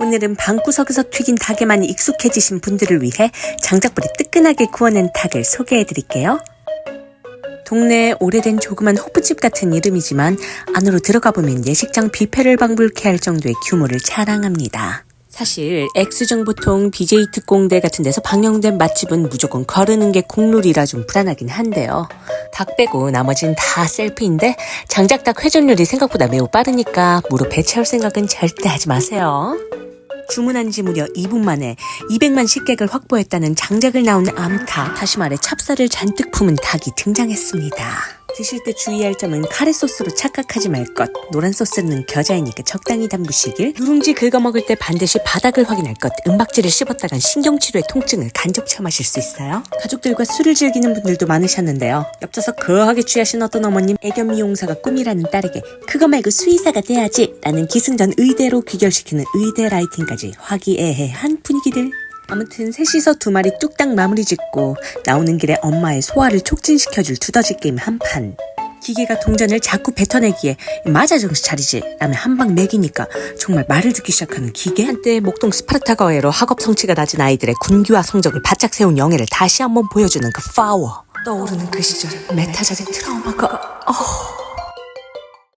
오늘은 방구석에서 튀긴 닭에 많이 익숙해지신 분들을 위해 장작불에 뜨끈하게 구워낸 닭을 소개해드릴게요. 동네에 오래된 조그만 호프집 같은 이름이지만 안으로 들어가보면 예식장 뷔페를 방불케 할 정도의 규모를 자랑합니다. 사실 X정보통 BJ 특공대 같은 데서 방영된 맛집은 무조건 거르는 게 국룰이라 좀 불안하긴 한데요. 닭 빼고 나머진 다 셀프인데 장작닭 회전율이 생각보다 매우 빠르니까 무릎 배 채울 생각은 절대 하지 마세요. 주문한 지 무려 2분 만에 200만 식객을 확보했다는 장작을 나온 암탉, 다시 말해 찹쌀을 잔뜩 품은 닭이 등장했습니다. 드실 때 주의할 점은 카레 소스로 착각하지 말 것, 노란 소스는 겨자이니까 적당히 담그시길, 누룽지 긁어 먹을 때 반드시 바닥을 확인할 것, 은박지를 씹었다간 신경치료의 통증을 간접 체험하실 수 있어요. 가족들과 술을 즐기는 분들도 많으셨는데요. 옆자서 거하게 취하신 어떤 어머님, 애견 미용사가 꿈이라는 딸에게 그거 말고 수의사가 돼야지 라는 기승전 의대로 귀결시키는 의대 라이팅까지 화기애애한 분위기들. 아무튼 셋이서 2마리 뚝딱 마무리 짓고 나오는 길에 엄마의 소화를 촉진시켜줄 두더지 게임 한판. 기계가 동전을 자꾸 뱉어내기에 맞아 정신 차리지 라며 한방 매기니까 정말 말을 듣기 시작하는 기계? 한때 목동 스파르타 거회로 학업 성취가 낮은 아이들의 군기와 성적을 바짝 세운 영예를 다시 한번 보여주는 그 파워. 떠오르는 그 시절 메타적인 트라우마가